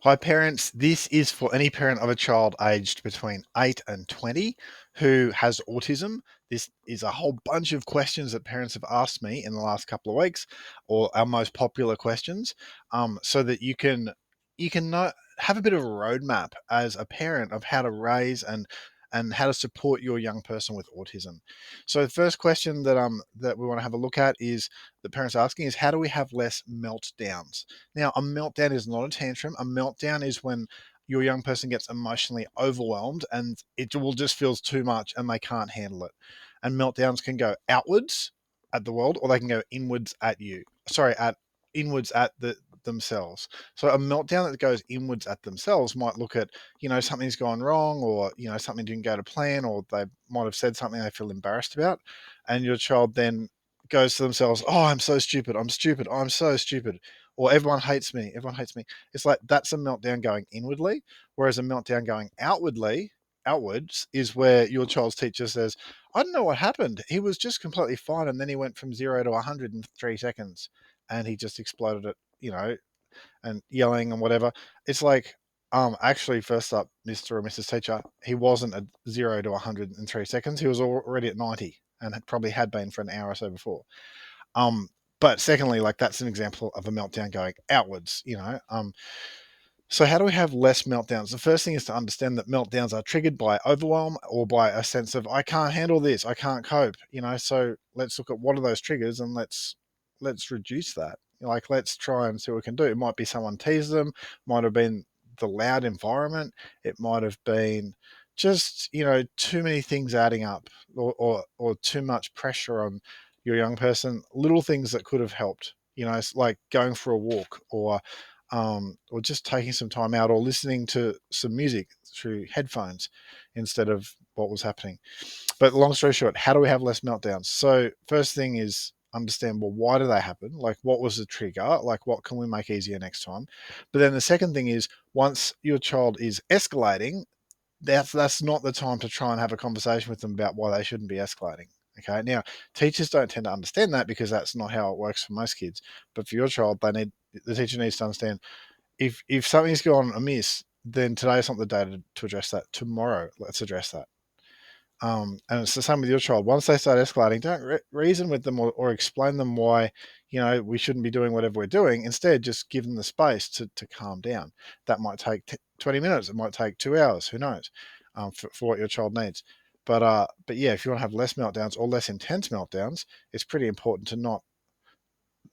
Hi, parents. This is for any parent of a child aged between 8 and 20 who has autism. This is a whole bunch of questions that parents have asked me in the last couple of weeks, or our most popular questions, so that you can know, have a bit of a roadmap as a parent of how to raise and how to support your young person with autism. So the first question that we want to have a look at is the parents asking is, how do we have less meltdowns? Now, a meltdown is not a tantrum. A meltdown is when your young person gets emotionally overwhelmed and it will just feels too much and they can't handle it. And meltdowns can go outwards at the world, or they can go inwards at you. Sorry, at inwards at themselves. So a meltdown that goes inwards at themselves might look at, something's gone wrong, or, something didn't go to plan, or they might have said something they feel embarrassed about. And your child then goes to themselves, oh, I'm so stupid. I'm stupid. I'm so stupid. Or everyone hates me. Everyone hates me. It's like that's a meltdown going inwardly, whereas a meltdown going outwards is where your child's teacher says, I don't know what happened. He was just completely fine. And then he went from 0 to 100 in 3 seconds and he just exploded it, and yelling and whatever. It's like, actually, first up, Mr. or Mrs. Teacher, he wasn't at 0 to 100 in 3 seconds. He was already at 90 and had probably had been for an hour or so before. Um, but secondly, like that's an example of a meltdown going outwards. So how do we have less meltdowns? The first thing is to understand that meltdowns are triggered by overwhelm or by a sense of I can't handle this, I can't cope. So let's look at what are those triggers and let's reduce that. Like let's try and see what we can do. It might be someone teased them, might have been the loud environment, it might have been just too many things adding up, or too much pressure on your young person. Little things that could have helped. It's like going for a walk, or just taking some time out, or listening to some music through headphones instead of what was happening. But long story short, how do we have less meltdowns? So first thing is understand, well, why do they happen? Like, what was the trigger? Like, what can we make easier next time? But then the second thing is, once your child is escalating, that's not the time to try and have a conversation with them about why they shouldn't be escalating. Okay. Now, teachers don't tend to understand that because that's not how it works for most kids. But for your child, the teacher needs to understand, if something's gone amiss, then today's not the day to address that. Tomorrow, let's address that. And it's the same with your child. Once they start escalating, don't reason with them, or explain them why we shouldn't be doing whatever we're doing. Instead, just give them the space to calm down. That might take 20 minutes. It might take 2 hours. Who knows? For what your child needs. But yeah, if you want to have less meltdowns or less intense meltdowns, it's pretty important to not.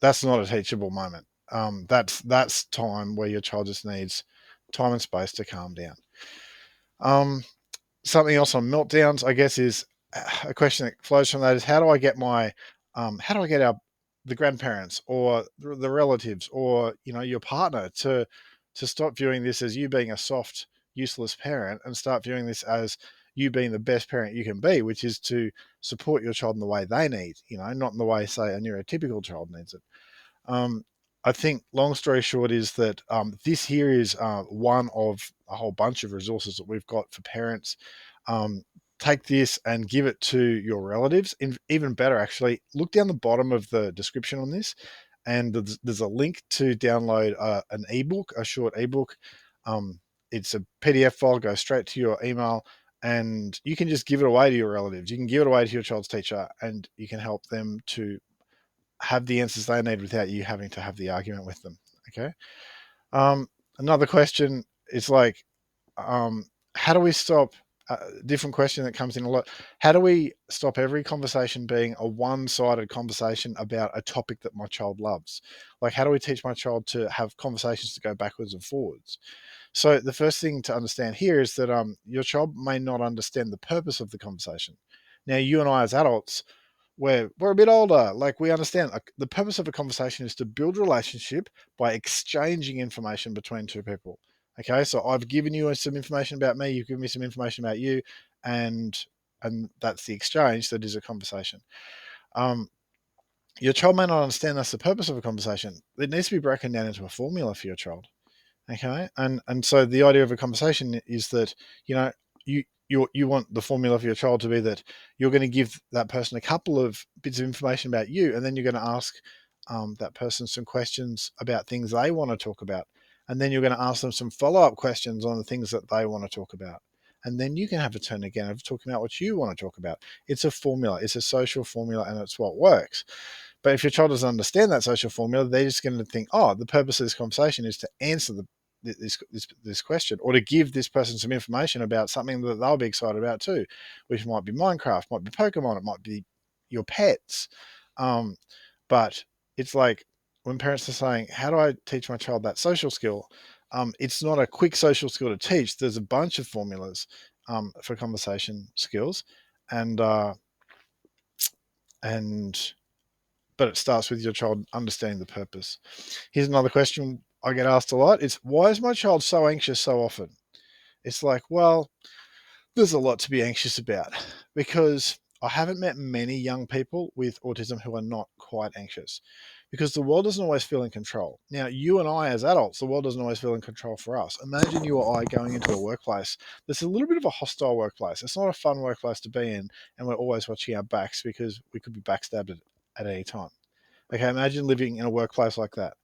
That's not a teachable moment. That's time where your child just needs time and space to calm down. Something else on meltdowns, I guess, is a question that flows from that is, how do I get the grandparents or the relatives, or your partner to stop viewing this as you being a soft, useless parent, and start viewing this as you being the best parent you can be, which is to support your child in the way they need, not in the way, say, a neurotypical child needs it. um, I think, long story short, is that this here is one of a whole bunch of resources that we've got for parents. Um, Take this and give it to your relatives. Even better, actually, look down the bottom of the description on this, and there's a link to download an ebook, a short ebook. It's a PDF file, goes straight to your email, and you can just give it away to your relatives. You can give it away to your child's teacher, and you can help them to have the answers they need without you having to have the argument with them. Okay. Um, Another question is like, um, how do we stop? Different question that comes in a lot. How do we stop every conversation being a one-sided conversation about a topic that my child loves? Like, how do we teach my child to have conversations to go backwards and forwards? So the first thing to understand here is that your child may not understand the purpose of the conversation. Now, you and I as adults, we're a bit older. Like, we understand, like, the purpose of a conversation is to build relationship by exchanging information between two people. Okay, so I've given you some information about me, you've given me some information about you, and that's the exchange that is a conversation. Um, your child may not understand that's the purpose of a conversation. It needs to be broken down into a formula for your child. Okay, and so the idea of a conversation is that you know you want the formula for your child to be that you're going to give that person a couple of bits of information about you, and then you're going to ask that person some questions about things they want to talk about, And then you're going to ask them some follow-up questions on the things that they want to talk about. And then you can have a turn again of talking about what you want to talk about. It's a formula, it's a social formula, and it's what works. But if your child doesn't understand that social formula, they're just going to think, oh, the purpose of this conversation is to answer this question, or to give this person some information about something that they'll be excited about too, which might be Minecraft, might be Pokemon, it might be your pets. But it's like when parents are saying, how do I teach my child that social skill? It's not a quick social skill to teach. There's a bunch of formulas for conversation skills, and and but it starts with your child understanding the purpose. Here's another question I get asked a lot. It's, why is my child so anxious so often? It's like, well, there's a lot to be anxious about, because I haven't met many young people with autism who are not quite anxious, because the world doesn't always feel in control. Now, you and I as adults, the world doesn't always feel in control for us. Imagine you or I going into a workplace that's a little bit of a hostile workplace. It's not a fun workplace to be in, and we're always watching our backs because we could be backstabbed at any time. Okay, imagine living in a workplace like that.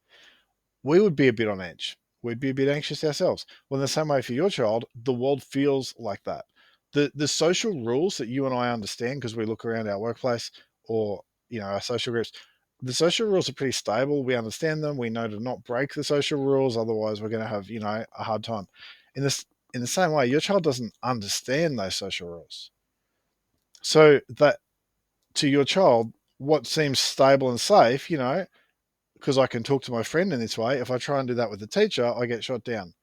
We would be a bit on edge. We'd be a bit anxious ourselves. Well, in the same way for your child, the world feels like that. The social rules that you and I understand because we look around our workplace, or our social groups, the social rules are pretty stable. We understand them. We know to not break the social rules, otherwise we're going to have a hard time. In the same way, your child doesn't understand those social rules, so that to your child, what seems stable and safe, because I can talk to my friend in this way. If I try and do that with the teacher, I get shot down.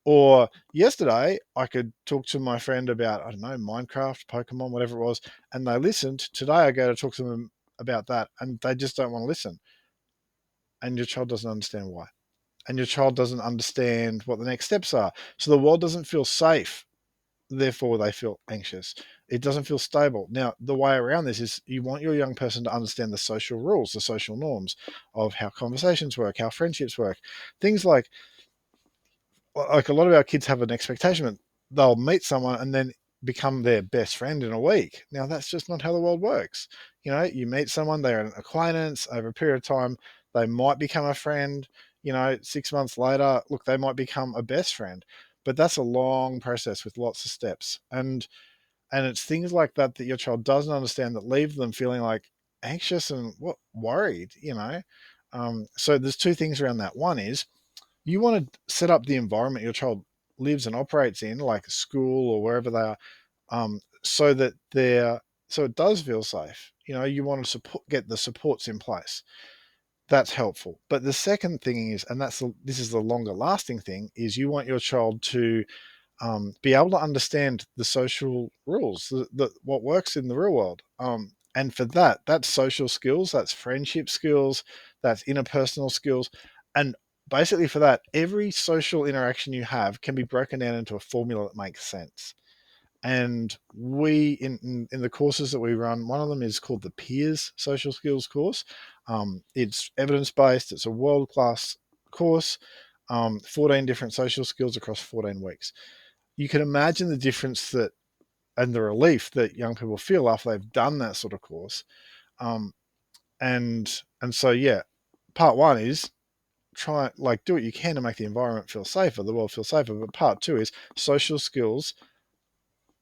Or yesterday, I could talk to my friend about, I don't know, Minecraft, Pokemon, whatever it was, and they listened. Today, I go to talk to them about that, and they just don't want to listen. And your child doesn't understand why. And your child doesn't understand what the next steps are. So the world doesn't feel safe. Therefore, they feel anxious. It doesn't feel stable. Now, the way around this is you want your young person to understand the social rules, the social norms of how conversations work, how friendships work. Things like a lot of our kids have an expectation that they'll meet someone and then become their best friend in a week. Now, that's just not how the world works. You meet someone, they're an acquaintance over a period of time, they might become a friend. 6 months later, look, they might become a best friend. But that's a long process with lots of steps. And it's things like that that your child doesn't understand that leave them feeling like anxious and worried. So there's two things around that. One is you want to set up the environment your child lives and operates in, like school or wherever they are, so that so it does feel safe. You want to get the supports in place. That's helpful. But the second thing is, and this is the longer lasting thing, is you want your child to be able to understand the social rules, what works in the real world. And for that, that's social skills, that's friendship skills, that's interpersonal skills. And basically, for that, every social interaction you have can be broken down into a formula that makes sense. And we, in the courses that we run, one of them is called the Peers Social Skills course. It's evidence based, it's a world class course, 14 different social skills across 14 weeks. You can imagine the difference and the relief that young people feel after they've done that sort of course. Um, and so yeah, part one is try, like, do what you can to make the environment feel safer, the world feel safer. But part two is social skills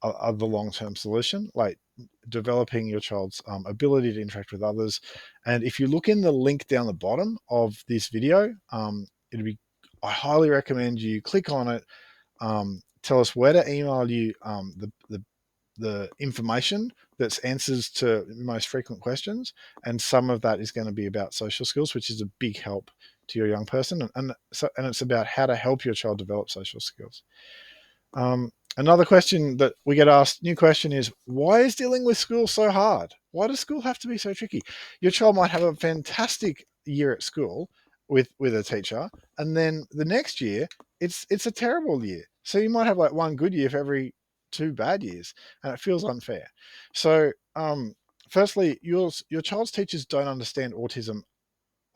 are the long term solution, like developing your child's ability to interact with others. And if you look in the link down the bottom of this video, it'd be I highly recommend you click on it. Tell us where to email you the information that's answers to most frequent questions, and some of that is going to be about social skills, which is a big help to your young person, and it's about how to help your child develop social skills. Another question that we get asked, new question, is why is dealing with school so hard? Why does school have to be so tricky? Your child might have a fantastic year at school with a teacher, and then the next year it's a terrible year. So you might have like one good year for every two bad years, and it feels unfair. So, firstly, your child's teachers don't understand autism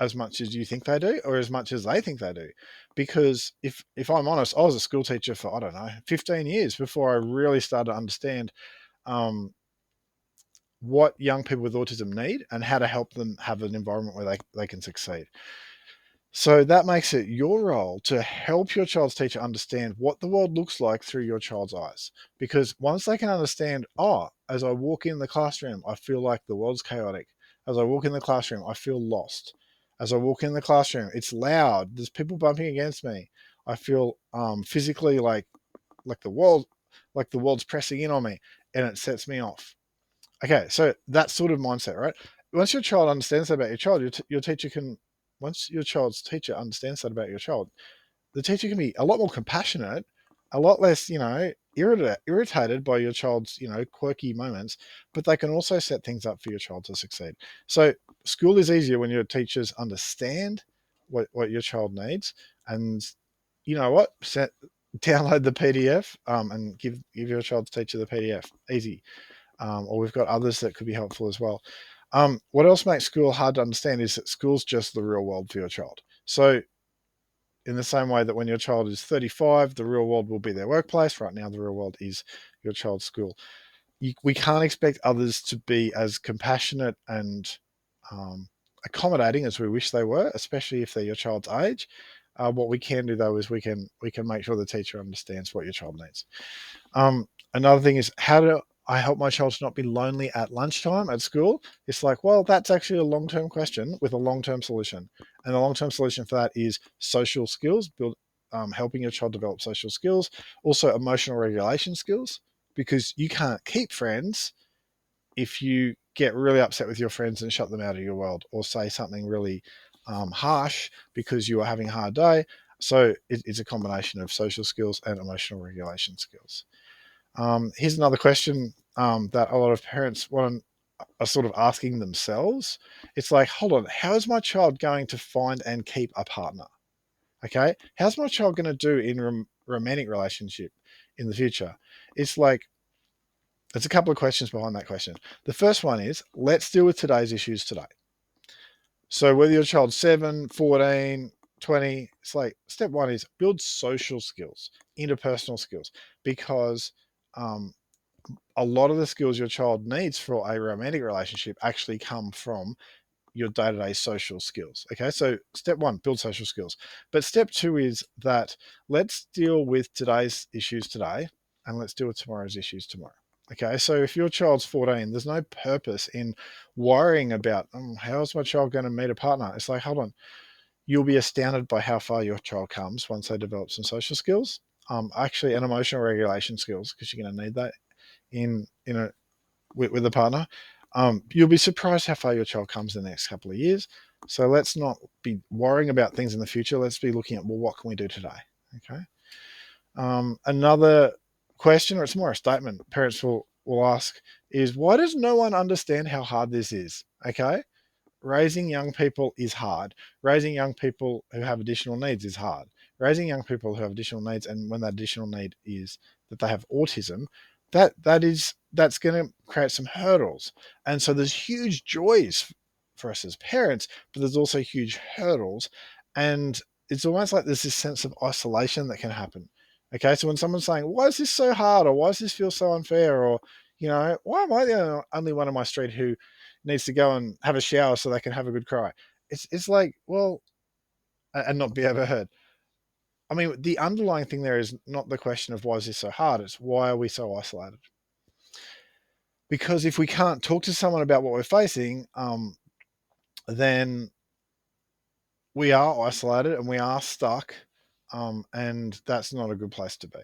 as much as you think they do, or as much as they think they do. Because if I'm honest, I was a school teacher for, I don't know, 15 years before I really started to understand um, what young people with autism need and how to help them have an environment where they can succeed. So that makes it your role to help your child's teacher understand what the world looks like through your child's eyes. Because once they can understand, oh, as I walk in the classroom, I feel like the world's chaotic. As I walk in the classroom, I feel lost. As I walk in the classroom, it's loud. There's people bumping against me. I feel physically like the world, like the world's pressing in on me, and it sets me off. Okay, so that sort of mindset, right? Once your child understands that about your child, your teacher can. Once your child's teacher understands that about your child, the teacher can be a lot more compassionate, a lot less, irritated by your child's, quirky moments, but they can also set things up for your child to succeed. So school is easier when your teachers understand what your child needs, and you know what, download the PDF and give your child's teacher the PDF. Easy. Or we've got others that could be helpful as well. What else makes school hard to understand is that school's just the real world for your child. So, in the same way that when your child is 35, the real world will be their workplace. Right now, the real world is your child's school. We can't expect others to be as compassionate and accommodating as we wish they were, especially if they're your child's age. What we can do though is we can make sure the teacher understands what your child needs. Another thing is, how do I help my child to not be lonely at lunchtime at school? It's like, well, that's actually a long-term question with a long-term solution. And the long-term solution for that is social skills, helping your child develop social skills, also emotional regulation skills, because you can't keep friends if you get really upset with your friends and shut them out of your world or say something really harsh because you are having a hard day. So it's a combination of social skills and emotional regulation skills. Here's another question that a lot of parents are sort of asking themselves. It's like, hold on, how is my child going to find and keep a partner? Okay, how's my child going to do in romantic relationship in the future? It's like, there's a couple of questions behind that question. The first one is, let's deal with today's issues today. So whether your child's 7, 14, 20, it's like step one is build social skills, interpersonal skills, because um, a lot of the skills your child needs for a romantic relationship actually come from your day-to-day social skills. Okay, so step one, build social skills. But step two is that let's deal with today's issues today and let's deal with tomorrow's issues tomorrow. Okay, so if your child's 14, there's no purpose in worrying about how is my child going to meet a partner. It's like, hold on, you'll be astounded by how far your child comes once they develop some social skills, actually, and emotional regulation skills, because you're going to need that in a with a partner. You'll be surprised how far your child comes in the next couple of years. So let's not be worrying about things in the future. Let's be looking at, well, what can we do today? Okay. Another question, or it's more a statement, parents will ask is, why does no one understand how hard this is? Okay. Raising young people is hard. Raising young people who have additional needs is hard. Raising young people who have additional needs, and when that additional need is that they have autism, that's going to create some hurdles. And so there's huge joys for us as parents, but there's also huge hurdles. And it's almost like there's this sense of isolation that can happen. Okay, so when someone's saying, "Why is this so hard?" or "Why does this feel so unfair?" or "Why am I the only one on my street who needs to go and have a shower so they can have a good cry?" It's like, well, and not be overheard. I mean, the underlying thing there is not the question of why is this so hard. It's why are we so isolated? Because if we can't talk to someone about what we're facing, then we are isolated and we are stuck, and that's not a good place to be.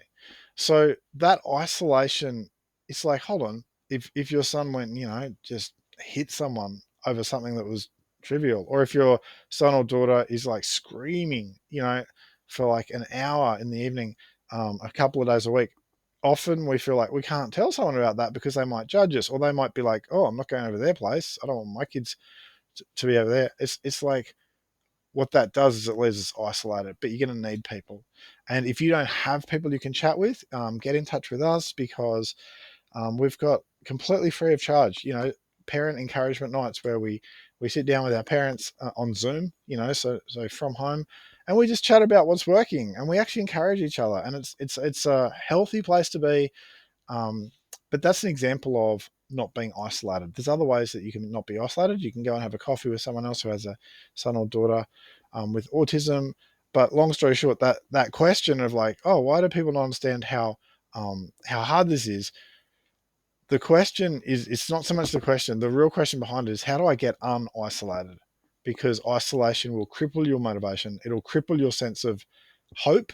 So that isolation, it's like, hold on, if your son went, just hit someone over something that was trivial, or if your son or daughter is like screaming, for like an hour in the evening, a couple of days a week, often we feel like we can't tell someone about that because they might judge us, or they might be like, oh, I'm not going over their place. I don't want my kids to be over there. It's like, what that does is it leaves us isolated, but you're going to need people. And if you don't have people you can chat with, get in touch with us, because we've got completely free of charge, parent encouragement nights where we sit down with our parents on Zoom, so from home, and we just chat about what's working, and we actually encourage each other, and it's a healthy place to be. um, but that's an example of not being isolated. There's other ways that you can not be isolated. You can go and have a coffee with someone else who has a son or daughter. with autism. But long story short, that question of like, oh, why do people not understand how hard this is? The question is, it's not so much the question. The real question behind it is, how do I get unisolated? Because isolation will cripple your motivation. It'll cripple your sense of hope,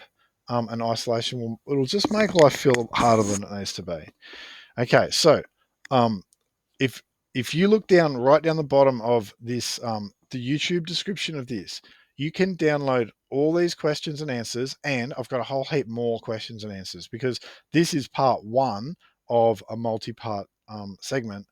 and isolation it'll just make life feel harder than it needs to be. Okay, so um, if if you look down right down the bottom of this, the YouTube description of this, you can download all these questions and answers, and I've got a whole heap more questions and answers, because this is part one of a multi-part segment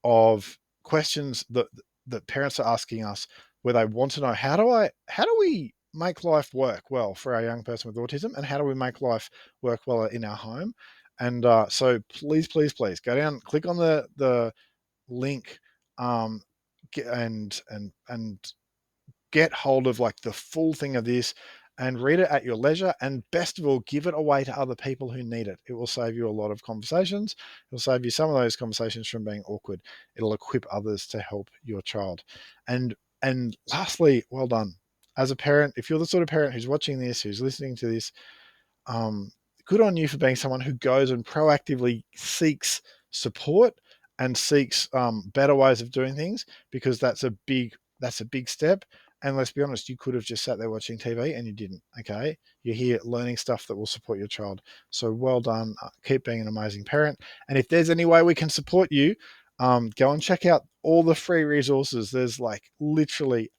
of questions that parents are asking us, where they want to know, how do we make life work well for our young person with autism, and how do we make life work well in our home. And so please go down, click on the link, um, and get hold of like the full thing of this, and read it at your leisure. And best of all, give it away to other people who need it. It will save you a lot of conversations. It'll save you some of those conversations from being awkward. It'll equip others to help your child. And lastly, well done. As a parent, if you're the sort of parent who's watching this, who's listening to this, um, good on you for being someone who goes and proactively seeks support and seeks better ways of doing things, because that's a big step. And let's be honest, you could have just sat there watching TV and you didn't. Okay, you're here learning stuff that will support your child. So well done. Keep being an amazing parent. And if there's any way we can support you, go and check out all the free resources. There's like literally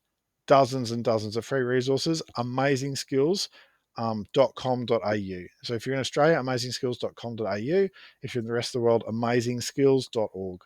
dozens and dozens of free resources. Amazing skills. .com.au. So if you're in Australia, amazingskills.com.au. If you're in the rest of the world, amazingskills.org.